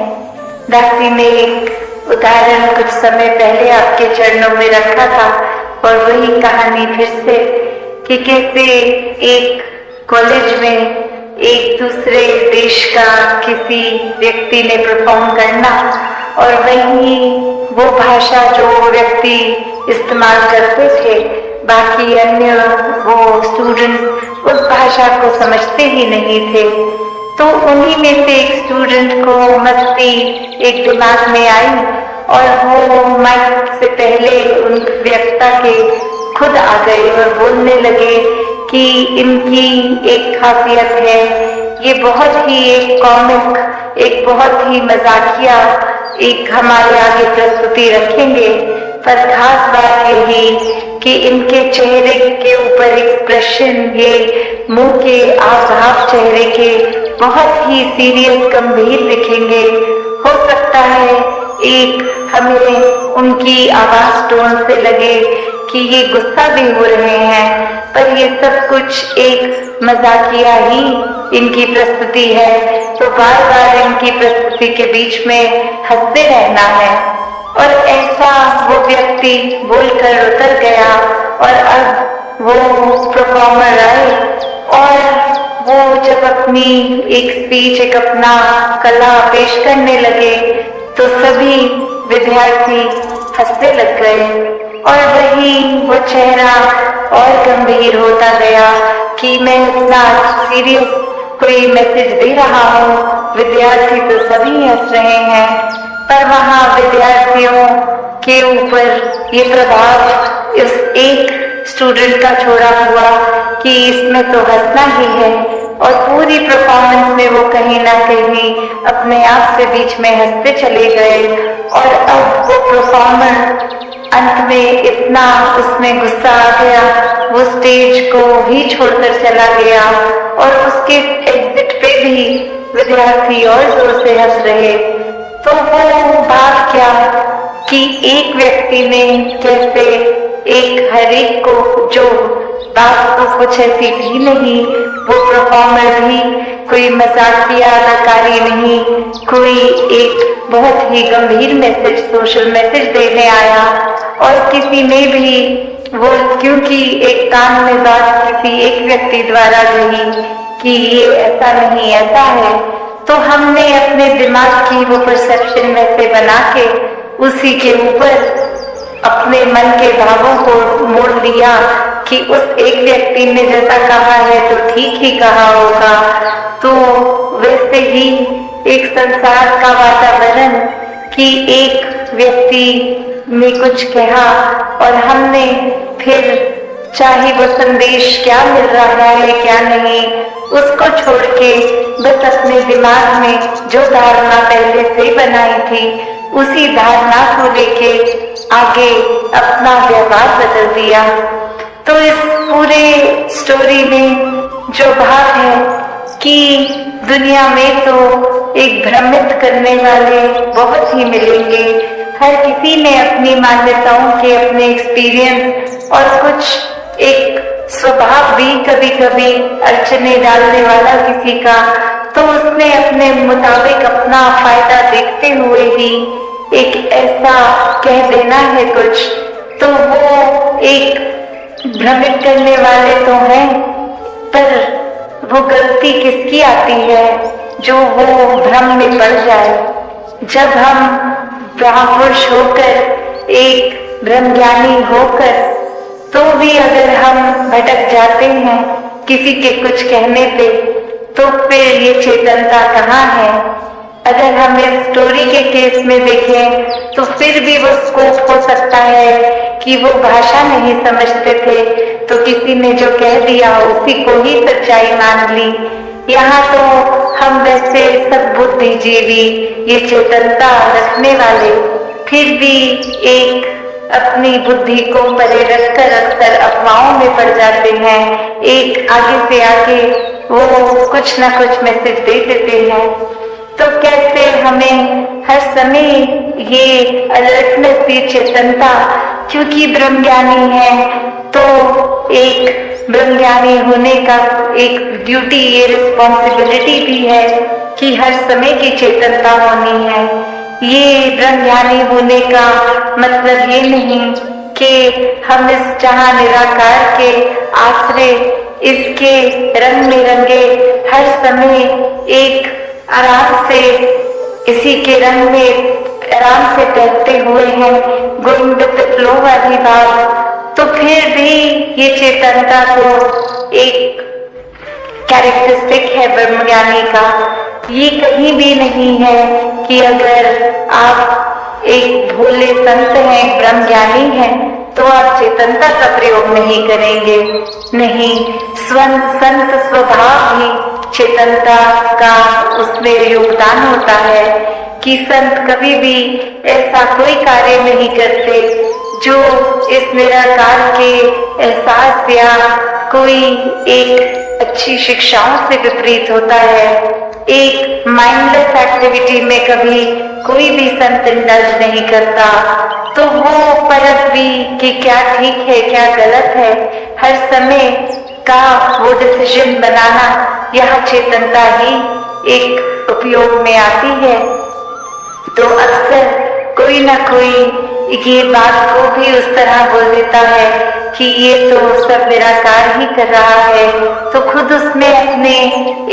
दासी ने एक उदाहरण कुछ समय पहले आपके चरणों में रखा था, और वही कहानी फिर से कि कैसे एक कॉलेज में एक दूसरे देश का किसी व्यक्ति ने परफॉर्म करना, और वही वो भाषा जो व्यक्ति इस्तेमाल करते थे, बाकी अन्य वो स्टूडेंट उस भाषा को समझते ही नहीं थे। तो उन्हीं में से एक स्टूडेंट को मस्ती एक दिमाग में आई, और वो माइक से पहले उन वक्ता के खुद आ गए और बोलने लगे कि इनकी एक खासियत है, ये बहुत ही एक कॉमिक, एक बहुत ही मजाकिया एक हमारे आगे प्रस्तुति रखेंगे, पर खास बात यही कि इनके चेहरे के ऊपर एक्सप्रेशन, ये मुंह के आभाव चेहरे के बहुत ही सीरियस गंभीर दिखेंगे। हो सकता है एक हमें उनकी आवाज टोन से लगे कि ये गुस्सा भी हो रहे हैं, पर ये सब कुछ एक मजाकिया ही इनकी प्रस्तुति है, तो बार बार इनकी प्रस्तुति के बीच में हंसते रहना है। और ऐसा वो व्यक्ति बोलकर उतर गया, और अब वो परफॉर्मर आए, और वो जब अपनी एक स्पीच, एक अपना कला पेश करने लगे, तो सभी विद्यार्थी हंसने लग गए, और वही वो चेहरा और गंभीर होता गया कि मैं इतना सीरियस कोई मैसेज दे रहा हूँ, विद्यार्थी तो सभी हंस रहे हैं, पर वहाँ विद्यार्थियों के ऊपर ये प्रभाव इस एक स्टूडेंट का छोड़ा हुआ कि इसमें तो हंसना ही है, और पूरी परफॉर्मेंस में वो कहीं ना कहीं अपने आप से बीच में हंसते चले गए। और अब वो परफॉर्मर अंत में इतना उसमें गुस्सा आ गया, वो स्टेज को ही छोड़कर चला गया, और उसके एग्जिट पे भी विद्यार्थी और जोर से हंस रहे। तो वो बात क्या कि एक व्यक्ति ने कैसे एक हर एक को जो बात तो कुछ ऐसी भी नहीं, वो परफॉर्मर भी कोई मजाकिया अदाकारी नहीं, कोई एक बहुत ही गंभीर मैसेज, सोशल मैसेज देने आया। और किसी ने भी वो, क्योंकि एक कान में बात किसी एक व्यक्ति द्वारा कही कि ये ऐसा नहीं ऐसा है, तो हमने अपने दिमाग की वो परसेप्शन वैसे बना के उसी के ऊपर अपने मन के भावों को मोड़ दिया कि उस एक व्यक्ति ने जैसा कहा है तो ठीक ही कहा होगा। तो वैसे ही एक संसार का वातावरण कि एक व्यक्ति ने कुछ कहा और हमने फिर, चाहे वो संदेश क्या मिल रहा है क्या नहीं, उसको छोड़ के बस अपने दिमाग में जो धारणा पहले से बनाई थी उसी धारणा को लेके आगे अपना व्यवहार बदल दिया। तो इस पूरे स्टोरी में जो भाव है कि दुनिया में तो एक भ्रमित करने वाले बहुत ही मिलेंगे, हर किसी ने अपनी मान्यताओं के अपने एक्सपीरियंस और कुछ एक स्वभाव भी कभी कभी अड़चने डालने वाला किसी का, तो उसने अपने मुताबिक अपना फायदा देखते हुए ही एक ऐसा कह देना है कुछ, तो वो एक भ्रमित करने वाले तो हैं, पर वो गलती किसकी आती है जो वो भ्रम में पड़ जाए। जब हम ब्रह्मपुरुष होकर, एक ब्रह्मज्ञानी होकर, तो भी अगर हम भटक जाते हैं किसी के कुछ कहने पे, तो फिर ये चेतनता कहाँ है। अगर हम इस स्टोरी के केस में देखें तो फिर भी वो स्कोप हो सकता है कि वो भाषा नहीं समझते थे तो किसी ने जो कह दिया उसी को ही सच्चाई मान ली। यहाँ तो हम वैसे सब बुद्धिजीवी, ये चेतनता रखने वाले, फिर भी एक अपनी बुद्धि को परे रखकर अक्सर अफवाहों में पड़ जाते हैं। एक आगे से आगे वो कुछ ना कुछ मैसेज दे देते हैं। तो कैसे हमें हर समय ये अलर्टनेस, ये चेतनता, क्योंकि ब्रह्मज्ञानी है तो एक ब्रह्मज्ञानी होने का एक ड्यूटी, ये रिस्पॉन्सिबिलिटी भी है कि हर समय की चेतनता होनी है। ये ब्रह्मज्ञानी होने का मतलब ये नहीं कि हम इस जहां निराकार के आश्रय, इसके रंग में रंगे हर समय एक आराम से इसी के रंग में आराम से तैरते हुए हैं, गोइंग विद द फ्लो वाली बात। तो फिर भी ये चेतनता तो एक कैरेक्टरिस्टिक है ब्रह्मज्ञानी का। ये कहीं भी नहीं है कि अगर आप एक भोले संत हैं, ब्रह्मज्ञानी हैं, तो आप चेतनता का प्रयोग नहीं करेंगे। नहीं, संत स्वभाव ही चेतनता का उसमें योगदान होता है कि संत कभी भी ऐसा कोई कार्य नहीं करते जो इस निराकार के एहसास या कोई एक अच्छी शिक्षाओं से विपरीत होता है। एक माइंडलेस एक्टिविटी में कभी कोई भी संत इंडल्ज नहीं करता, तो वो परख भी कि क्या ठीक है क्या गलत है, हर समय का वो डिसीजन बनाना, यह चेतनता ही एक उपयोग में आती है। तो अक्सर कोई ना कोई ये बात को भी उस तरह बोल देता है कि ये तो सब निराकार ही कर रहा है, तो खुद उसमें अपने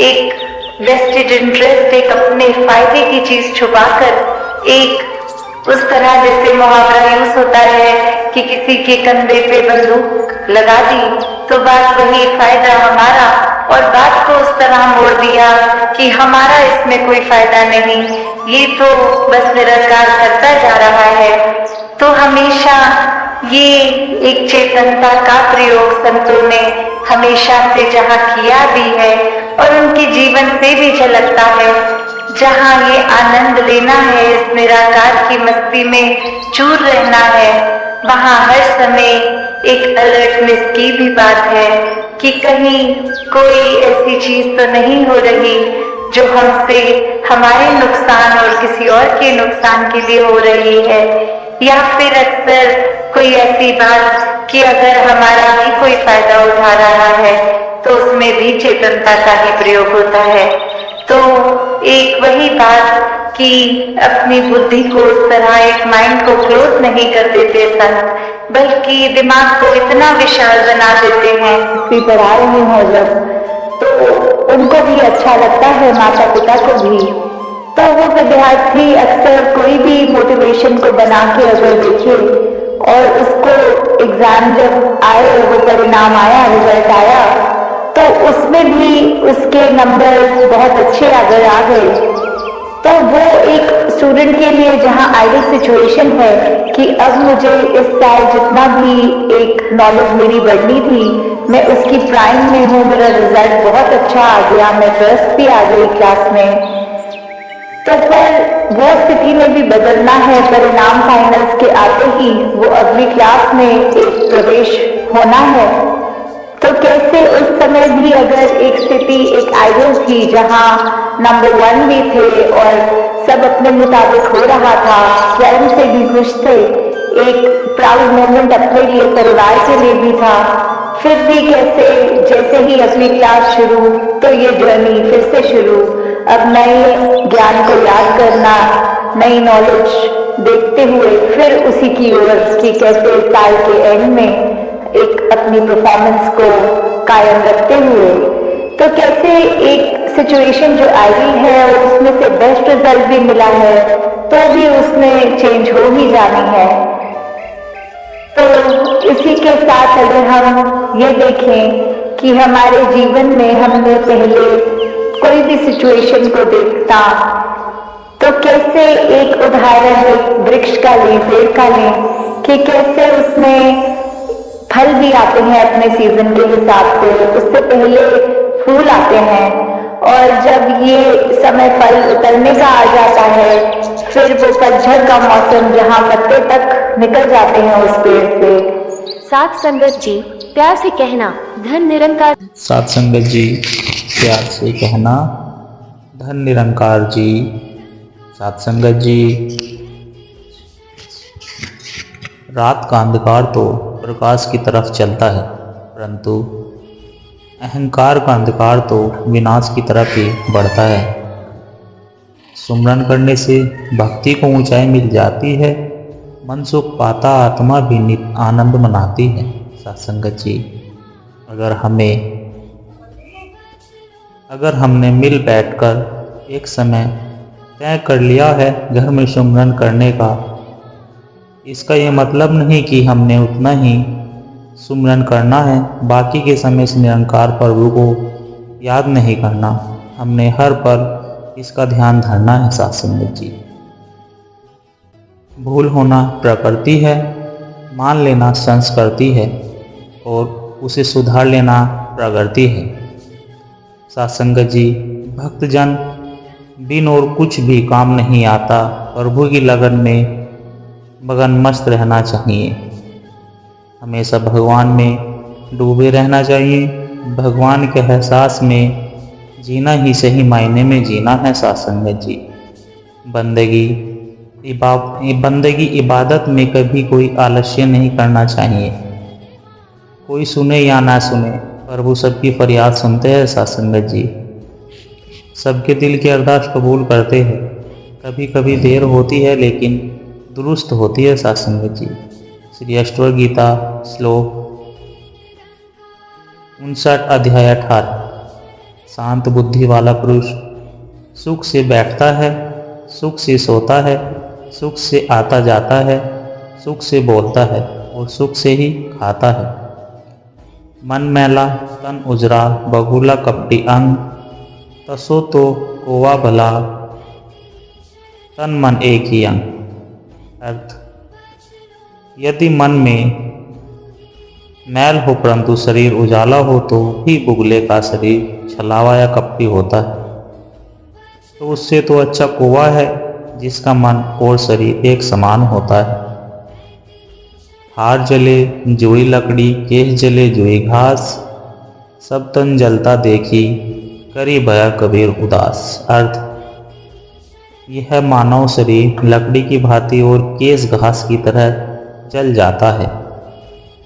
एक वेस्टेड इंटरेस्ट, एक अपने फायदे की चीज छुपाकर एक उस तरह जैसे मुहावरा यूज होता है कि किसी के कंधे पे बंदूक लगा दी तो बात वही फायदा हमारा, और बात को उस तरह मोड़ दिया कि हमारा इसमें कोई फायदा नहीं, ये तो बस निराकार करता जा रहा है। तो हमेशा ये एक चेतनता का प्रयोग संतों ने हमेशा से जहाँ किया भी है और उनके जीवन से भी झलकता है। जहाँ ये आनंद लेना है, इस निराकार की मस्ती में चूर रहना है, वहाँ हर समय एक अलर्टनेस की भी बात है कि कहीं कोई ऐसी चीज तो नहीं हो रही जो हमसे हमारे नुकसान और किसी और के नुकसान के लिए हो रही है। या फिर अक्सर कोई ऐसी बात कि अगर हमारा भी कोई फायदा उठा रहा है तो उसमें भी चेतनता का ही प्रयोग होता है। तो एक वही बात कि अपनी बुद्धि को उस तरह एक माइंड को क्लोज नहीं कर देते संत, बल्कि दिमाग को इतना विशाल बना देते हैं कि पढ़ा रहे हो जब, तो उनको भी अच्छा लगता है, माता पिता को भी। तो वो विद्यार्थी अक्सर कोई भी मोटिवेशन को बना के अगर देखे और उसको एग्जाम जब आए, वो परिणाम आया, रिजल्ट आया, तो उसमें भी उसके नंबर बहुत अच्छे अगर आ गए, तो वो एक स्टूडेंट के लिए जहां आइडियल सिचुएशन है कि अब मुझे इस साल जितना भी एक नॉलेज मेरी बढ़नी थी, मैं उसकी प्राइम में हूँ, मेरा रिजल्ट बहुत अच्छा आ गया, मैं फर्स्ट भी आ गई क्लास में, तो फिर वो स्थिति में भी बदलना है। परिणाम फाइनल्स के आते ही वो अगली क्लास में एक प्रवेश होना है। तो कैसे उस समय भी अगर एक स्थिति एक आइडियल थी जहां नंबर 1 भी थे और सब अपने मुताबिक हो रहा था, स्वयं से भी खुश थे, एक प्राउड मोमेंट अपने लिए, परिवार के लिए भी था, फिर भी कैसे जैसे ही अगली क्लास शुरू तो ये जर्नी फिर से शुरू, अब नए ज्ञान को याद करना, नई नॉलेज देखते हुए फिर उसी की ओर कि कैसे साल के एंड में एक अपनी परफॉर्मेंस को कायम रखते हुए, तो कैसे एक सिचुएशन जो आई है और उसमें से बेस्ट रिजल्ट भी मिला है, तो भी उसमें चेंज हो ही जानी है। तो इसी के साथ अगर हम ये देखें कि हमारे जीवन में हमने पहले कोई भी सिचुएशन को देखता, तो कैसे एक उदाहरण एक वृक्ष का लें, पेड़ का लें, कि कैसे उसमें फल भी आते हैं अपने सीजन के हिसाब से, उससे पहले फूल आते हैं, और जब ये समय फल उतरने का आ जाता है, फिर वो पतझड़ का मौसम जहाँ पत्ते तक निकल जाते हैं उस पेड़ से। साथ संगत जी प्यार से कहना धन निरंकार। साथ संगत जी प्यार से कहना धन निरंकार जी। साथ संगत जी, रात का अंधकार तो प्रकाश की तरफ चलता है, परंतु अहंकार का अंधकार तो विनाश की तरफ ही बढ़ता है। सुमरन करने से भक्ति को ऊंचाई मिल जाती है, मन सुख पाता, आत्मा भी नित्य आनंद मनाती है। सत्संगत जी, अगर हमने मिल बैठकर एक समय तय कर लिया है घर में सुमरन करने का, इसका ये मतलब नहीं कि हमने उतना ही सुमरन करना है, बाकी के समय से निरंकार प्रभु को याद नहीं करना। हमने हर पल इसका ध्यान धरना है। सत्संगत जी, भूल होना प्रकृति है, मान लेना संस्कृति है और उसे सुधार लेना प्रगति है। सत्संगत जी, भक्तजन बिन और कुछ भी काम नहीं आता, प्रभु की लगन में मगन मस्त रहना चाहिए। हमेशा भगवान में डूबे रहना चाहिए, भगवान के एहसास में जीना ही सही मायने में जीना है। सत्संगत जी, बंदगी इबादत में कभी कोई आलस्य नहीं करना चाहिए। कोई सुने या ना सुने, प्रभु सबकी फरियाद सुनते हैं। सत्संगत जी, सबके दिल की अरदास कबूल करते हैं। कभी कभी देर होती है लेकिन दुरुस्त होती है। सत्संगत जी, श्री अष्टवक्र गीता श्लोक 59 अध्याय 18, शांत बुद्धि वाला पुरुष सुख से बैठता है, सुख से सोता है, सुख से आता जाता है, सुख से बोलता है और सुख से ही खाता है। मन मैला तन उजरा, बहुला कपटी अंग, तसो तो कोवा भला, तन मन एक ही अंग। अर्थ, यदि मन में मैल हो परंतु शरीर उजाला हो तो ही बुगले का शरीर छलावा या कपटी होता है। तो उससे तो अच्छा कोवा है जिसका मन और शरीर एक समान होता है। हार जले जुई लकड़ी, केश जले जुई घास, सब तन जलता देखी, करी भया कबीर उदास। अर्थ, यह मानव शरीर लकड़ी की भांति और केस घास की तरह जल जाता है।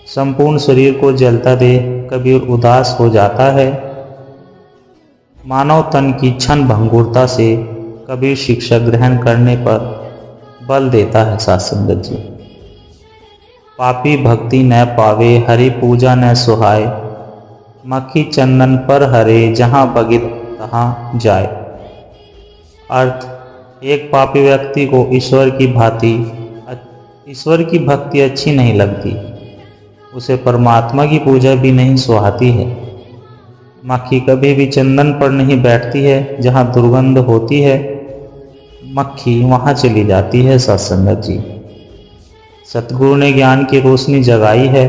संपूर्ण शरीर को जलता देख कबीर उदास हो जाता है। मानव तन की क्षण भंगुरता से कबीर शिक्षा ग्रहण करने पर बल देता है। साथ संगत जी, पापी भक्ति न पावे, हरि पूजा न सुहाए, मक्खी चंदन पर हरे, जहाँ बगित तहाँ जाए। अर्थ, एक पापी व्यक्ति को ईश्वर की भक्ति अच्छी नहीं लगती, उसे परमात्मा की पूजा भी नहीं सुहाती है। मक्खी कभी भी चंदन पर नहीं बैठती है, जहाँ दुर्गंध होती है मक्खी वहाँ चली जाती है। सत्संगत जी, सतगुरु ने ज्ञान की रोशनी जगाई है,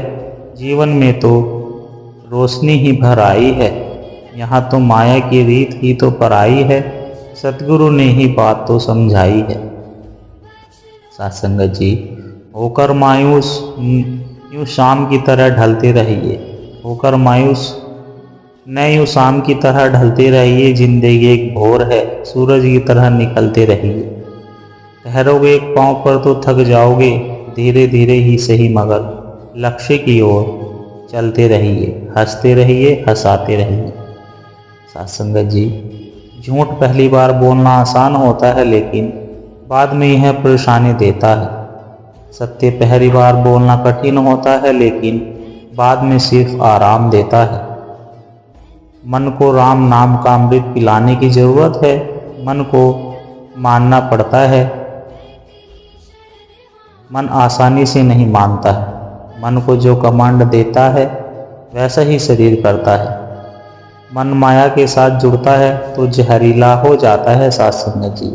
जीवन में तो रोशनी ही भर आई है। यहाँ तो माया की रीत ही तो पराई है, सतगुरु ने ही बात तो समझाई है। सत्संगत जी, होकर मायूस यूँ शाम की तरह ढलते रहिए, होकर मायूस न यूँ शाम की तरह ढलते रहिए। जिंदगी एक भोर है, सूरज की तरह निकलते रहिए। ठहरोगे एक पाँव पर तो थक जाओगे, धीरे धीरे ही सही मगर लक्ष्य की ओर चलते रहिए। हंसते रहिए, हंसाते रहिए। सत्संगत जी, झूठ पहली बार बोलना आसान होता है, लेकिन बाद में यह परेशानी देता है। सत्य पहली बार बोलना कठिन होता है, लेकिन बाद में सिर्फ आराम देता है। मन को राम नाम का अमृत पिलाने की जरूरत है। मन को मानना पड़ता है, मन आसानी से नहीं मानता है। मन को जो कमांड देता है वैसा ही शरीर करता है। मन माया के साथ जुड़ता है तो जहरीला हो जाता है। सत्संगत जी,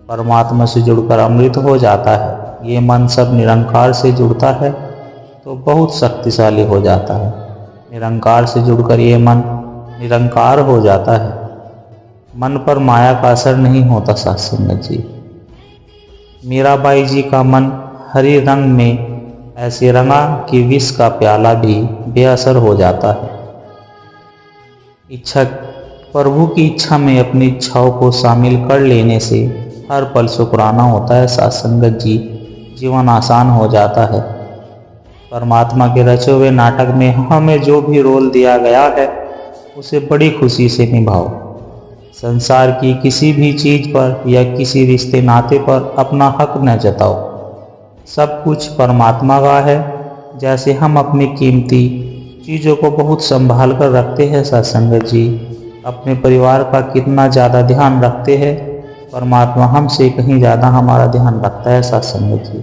परमात्मा से जुड़कर अमृत हो जाता है। ये मन सब निरंकार से जुड़ता है तो बहुत शक्तिशाली हो जाता है। निरंकार से जुड़कर ये मन निरंकार हो जाता है। मन पर माया का असर नहीं होता। सत्संगत जी, मीराबाई जी का मन हरी रंग में ऐसे रंगा कि विष का प्याला भी बेअसर हो जाता है। इच्छा, प्रभु की इच्छा में अपनी इच्छाओं को शामिल कर लेने से हर पल शुक्राना होता है। सत्संगत जी, जीवन आसान हो जाता है। परमात्मा के रचे हुए नाटक में हमें जो भी रोल दिया गया है उसे बड़ी खुशी से निभाओ। संसार की किसी भी चीज़ पर या किसी रिश्ते नाते पर अपना हक न जताओ। सब कुछ परमात्मा का है। जैसे हम अपनी कीमती चीज़ों को बहुत संभाल कर रखते हैं, सत्संगत जी, अपने परिवार का कितना ज़्यादा ध्यान रखते हैं, परमात्मा हमसे कहीं ज़्यादा हमारा ध्यान रखता है। सत्संगत जी,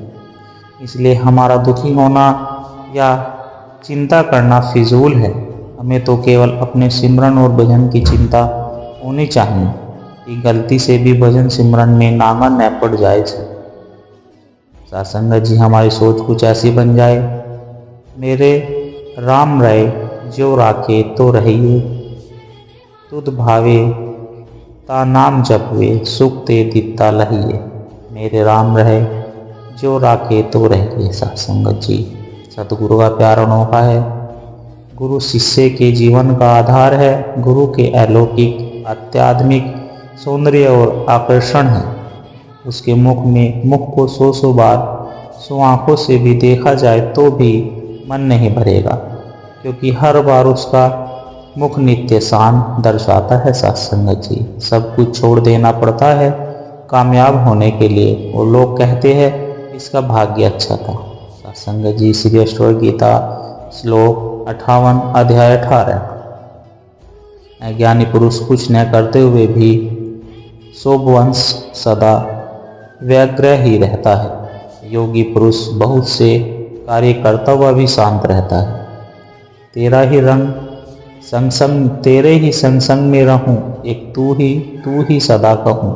इसलिए हमारा दुखी होना या चिंता करना फिजूल है। हमें तो केवल अपने सिमरन और भजन की चिंता होनी चाहिए कि गलती से भी भजन सिमरन में नांगा न पड़ जाए। सत्संगत जी, हमारी सोच कुछ ऐसी बन जाए, मेरे राम रहे जो राखे तो रहिए, तुद भावे ता नाम जपवे, सुख ते दिता लहिए। मेरे राम रहे जो राखे तो रहिए। सत्संगत जी, सतगुरु का प्यार अनोखा है। गुरु शिष्य के जीवन का आधार है। गुरु के अलौकिक अत्याधुनिक सौंदर्य और आकर्षण है। उसके मुख को सौ बार 100 आँखों से भी देखा जाए तो भी मन नहीं भरेगा, क्योंकि हर बार उसका मुख नित्य शान दर्शाता है। सत्संगत जी, सब कुछ छोड़ देना पड़ता है कामयाब होने के लिए, और लोग कहते हैं इसका भाग्य अच्छा था। सत्संगत जी, श्री अष्टोत्तर गीता श्लोक 58 अध्याय 18। ज्ञानी पुरुष कुछ न करते हुए भी शोभवंश सदा व्यग्र ही रहता है। योगी पुरुष बहुत से कार्य करता हुआ भी शांत रहता है। तेरा ही रंग तेरे ही संग में रहूं, एक तू ही सदा कहूं।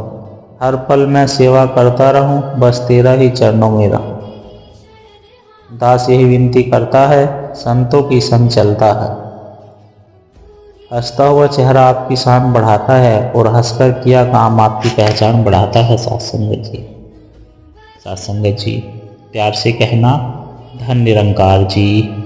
हर पल मैं सेवा करता रहूं, बस तेरा ही चरणों में रहूं। दास यही विनती करता है, संतों की संग चलता है। हंसता हुआ चेहरा आपकी शान बढ़ाता है और हंसकर किया काम आपकी पहचान बढ़ाता है। सत्संगत जी, प्यार से कहना, धन निरंकार जी।